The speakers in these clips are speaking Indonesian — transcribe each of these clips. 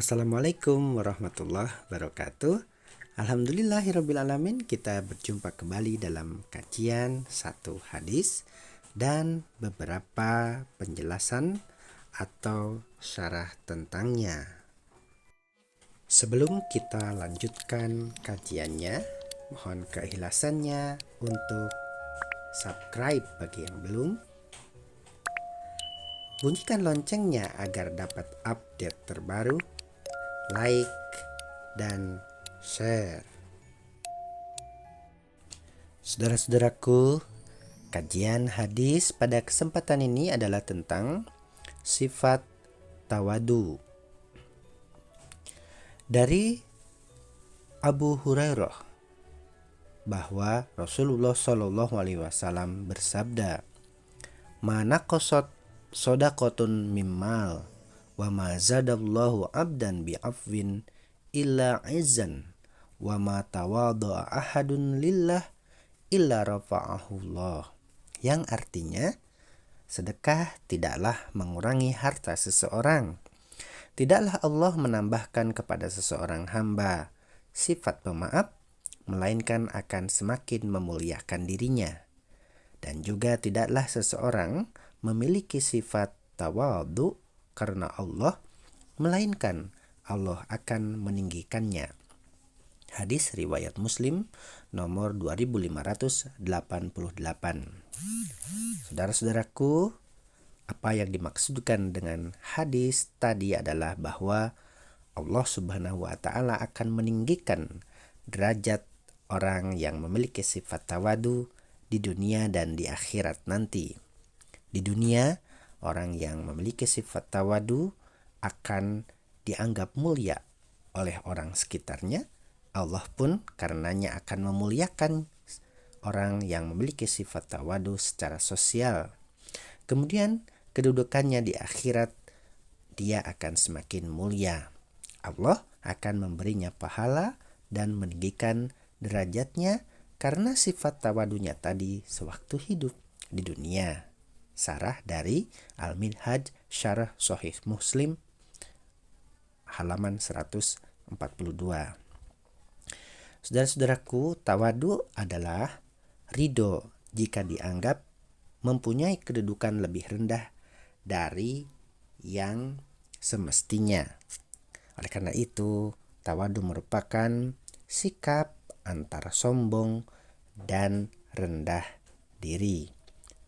Assalamualaikum warahmatullahi wabarakatuh. Alhamdulillahirrabbilalamin, kita berjumpa kembali dalam kajian satu hadis dan beberapa penjelasan atau syarah tentangnya. Sebelum kita lanjutkan kajiannya, mohon keikhlasannya untuk subscribe bagi yang belum. Bunyikan loncengnya agar dapat update terbaru, like, dan share. Saudara-saudaraku, kajian hadis pada kesempatan ini adalah tentang sifat tawadu. Dari Abu Hurairah bahwa Rasulullah Shallallahu Alaihi Wasallam bersabda, "Mana kosot sodakotun mimmal, wa ma zadallahu abdan bi'afwin illa izzan, wa ma tawadha'a ahadun lillah illa rafa'ahullah." Yang artinya, sedekah tidaklah mengurangi harta seseorang. Tidaklah Allah menambahkan kepada seseorang hamba sifat pemaaf, melainkan akan semakin memuliakan dirinya. Dan juga tidaklah seseorang memiliki sifat tawadhu karena Allah, melainkan Allah akan meninggikannya. Hadis riwayat Muslim nomor 2588. Saudara-saudaraku, apa yang dimaksudkan dengan hadis tadi adalah bahwa Allah Subhanahu wa taala akan meninggikan derajat orang yang memiliki sifat tawadu di dunia dan di akhirat nanti. Di dunia, orang yang memiliki sifat tawadu akan dianggap mulia oleh orang sekitarnya. Allah pun karenanya akan memuliakan orang yang memiliki sifat tawadu secara sosial. Kemudian kedudukannya di akhirat, dia akan semakin mulia. Allah akan memberinya pahala dan meninggikan derajatnya karena sifat tawadunya tadi sewaktu hidup di dunia. Sarah dari Al-Minhaj Syarah Sahih Muslim halaman 142. Saudara-saudaraku, tawadu adalah ridho jika dianggap mempunyai kedudukan lebih rendah dari yang semestinya. Oleh karena itu, tawadu merupakan sikap antara sombong dan rendah diri.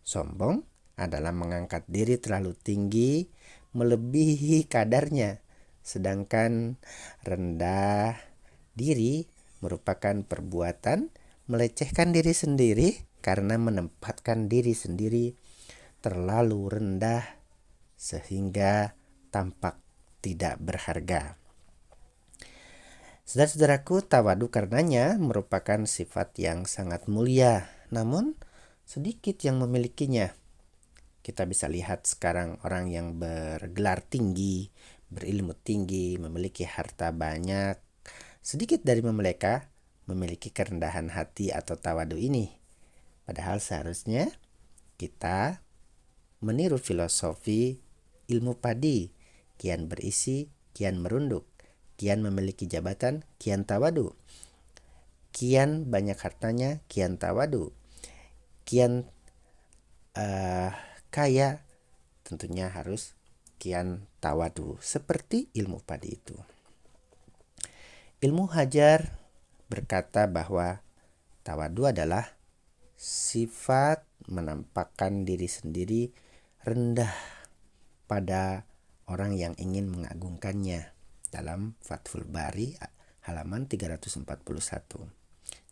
Sombong adalah mengangkat diri terlalu tinggi, melebihi kadarnya. Sedangkan rendah diri merupakan perbuatan melecehkan diri sendiri karena menempatkan diri sendiri terlalu rendah sehingga tampak tidak berharga. Saudara-saudaraku, tawadu karenanya merupakan sifat yang sangat mulia, namun sedikit yang memilikinya. Kita bisa lihat sekarang orang yang bergelar tinggi, berilmu tinggi, memiliki harta banyak. Sedikit dari mereka memiliki kerendahan hati atau tawadu ini. Padahal seharusnya kita meniru filosofi ilmu padi. Kian berisi, kian merunduk. Kian memiliki jabatan, kian tawadu. Kian banyak hartanya, kian tawadu. Kian kaya, tentunya harus kian tawadu, seperti ilmu padi itu. Ilmu Hajar berkata bahwa tawadu adalah sifat menampakkan diri sendiri rendah pada orang yang ingin mengagungkannya, dalam Fathul Bari halaman 341.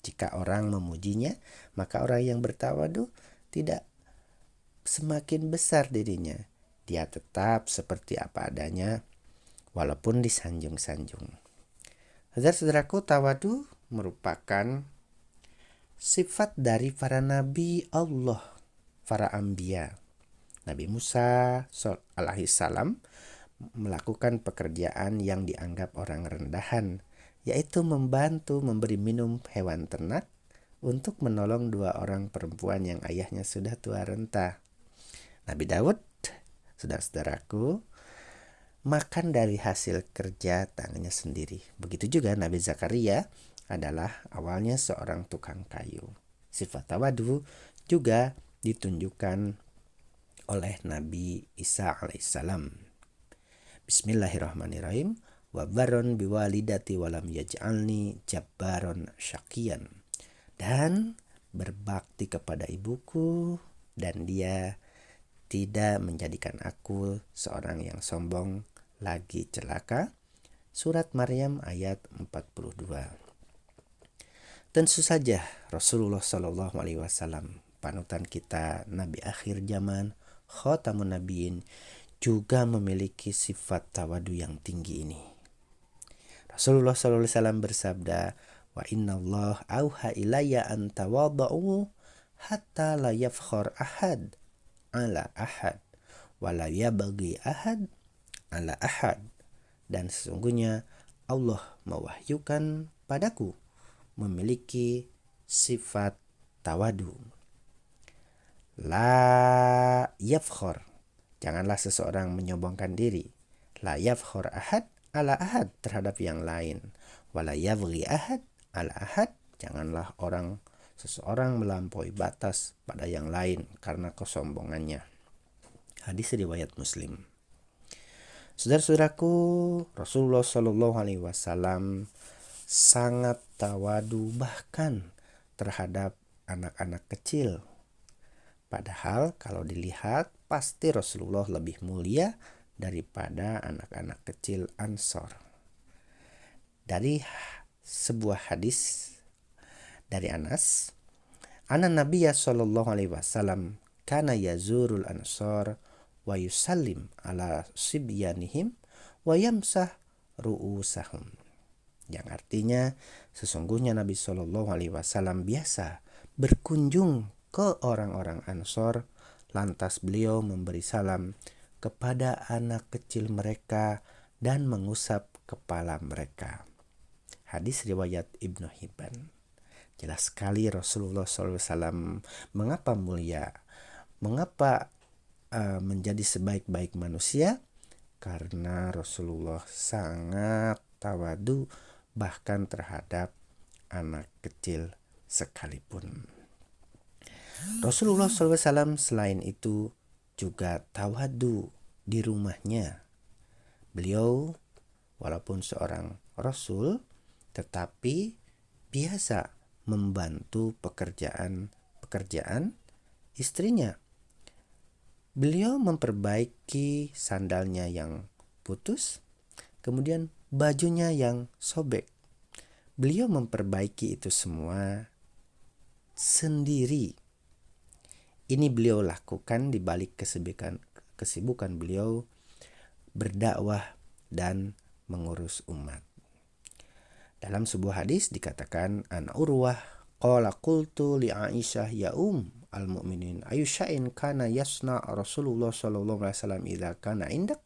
Jika orang memujinya, maka orang yang bertawadu tidak semakin besar dirinya. Dia tetap seperti apa adanya walaupun disanjung-sanjung. Saudara-saudaraku, tawadu merupakan sifat dari para nabi Allah, para anbiya. Nabi Musa alaihi salam melakukan pekerjaan yang dianggap orang rendahan, yaitu membantu memberi minum hewan ternak untuk menolong 2 orang perempuan yang ayahnya sudah tua renta. Nabi Daud, saudara-saudaraku, makan dari hasil kerja tangannya sendiri. Begitu juga Nabi Zakaria adalah awalnya seorang tukang kayu. Sifat tawadu juga ditunjukkan oleh Nabi Isa alaihissalam. Bismillahirrahmanirrahim. Wa barron biwalidati walam yaj'alni jabbaron syakian. Dan berbakti kepada ibuku dan dia tidak menjadikan aku seorang yang sombong lagi celaka. Surat Maryam ayat 42. Tentu saja Rasulullah Shallallahu Alaihi Wasallam, panutan kita, Nabi akhir zaman, Khatamun Nabiin, juga memiliki sifat tawadu yang tinggi ini. Rasulullah Shallallahu Alaihi Wasallam bersabda, wa inna Allah auha ilayya an tawada'u hatta la yafkhar ahad ala ahad wa la yabghi ahad ala ahad. Dan sesungguhnya Allah mewahyukan padaku memiliki sifat tawadu. La yafkhar, janganlah seseorang menyombongkan diri. La yafkhar ahad ala ahad, terhadap yang lain. Wala yabghi ahad ala ahad, janganlah seseorang melampaui batas pada yang lain karena kesombongannya. Hadis riwayat Muslim. Saudara-saudaraku, Rasulullah Shallallahu Alaihi Wasallam sangat tawadu bahkan terhadap anak-anak kecil. Padahal kalau dilihat pasti Rasulullah lebih mulia daripada anak-anak kecil Ansor. Dari sebuah hadis dari Anas, Anan Nabiyya Shallallahu Alaihi Wasallam kana yazurul Ansor wa yusallim ala sibyanihim wa yamsah ru'usahum. Yang artinya sesungguhnya Nabi Shallallahu Alaihi Wasallam biasa berkunjung ke orang-orang Ansor, lantas beliau memberi salam kepada anak kecil mereka dan mengusap kepala mereka. Hadis riwayat Ibnu Hibban. Jelas sekali Rasulullah SAW mengapa mulia, mengapa menjadi sebaik-baik manusia, karena Rasulullah sangat tawadu bahkan terhadap anak kecil sekalipun. Rasulullah SAW selain itu juga tawadu di rumahnya. Beliau walaupun seorang Rasul tetapi biasa membantu pekerjaan istrinya. Beliau memperbaiki sandalnya yang putus, kemudian bajunya yang sobek. Beliau memperbaiki itu semua sendiri. Ini beliau lakukan di balik kesibukan beliau berdakwah dan mengurus umat. Dalam sebuah hadis dikatakan, an Urwah qala qultu li Aisyah ya al-mu'minin ayusha'in kana yasna Rasulullah sallallahu alaihi wasallam idza kana indak.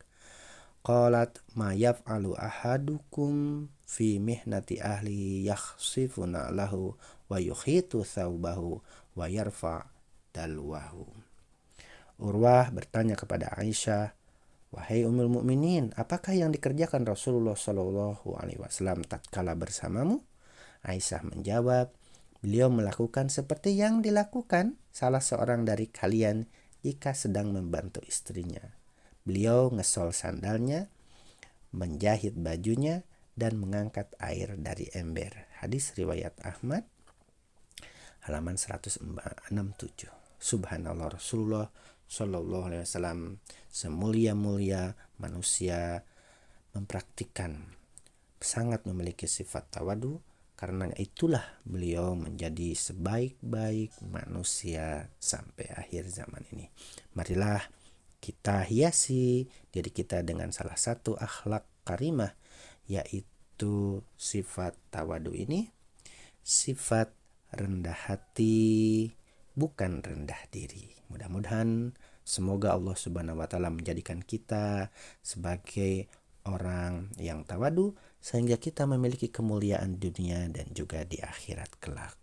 Qalat ma yaf'alu ahadukum fi mihnati ahli yakhsifuna lahu wa yukhitu thawbahu wa yarfa dalwahu. Urwah bertanya kepada Aisyah, wahai Ummul Mukminin, apakah yang dikerjakan Rasulullah Shallallahu Alaihi Wasallam tatkala bersamamu? Aisyah menjawab, beliau melakukan seperti yang dilakukan salah seorang dari kalian jika sedang membantu istrinya. Beliau ngesol sandalnya, menjahit bajunya, dan mengangkat air dari ember. Hadis riwayat Ahmad, halaman 167. Subhanallah, Rasulullah Shallallahu Alaihi Wasallam semulia-mulia manusia mempraktikkan, sangat memiliki sifat tawadu. Karena itulah beliau menjadi sebaik-baik manusia sampai akhir zaman ini. Marilah kita hiasi diri kita dengan salah satu akhlak karimah, yaitu sifat tawadu ini, sifat rendah hati, bukan rendah diri. Mudah-mudahan semoga Allah Subhanahu wa taala menjadikan kita sebagai orang yang tawadu sehingga kita memiliki kemuliaan dunia dan juga di akhirat kelak.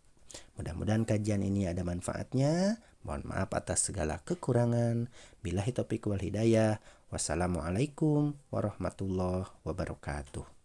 Mudah-mudahan kajian ini ada manfaatnya Mohon maaf atas segala kekurangan. Billahi taufiq wal hidayah. Wassalamualaikum warahmatullahi wabarakatuh.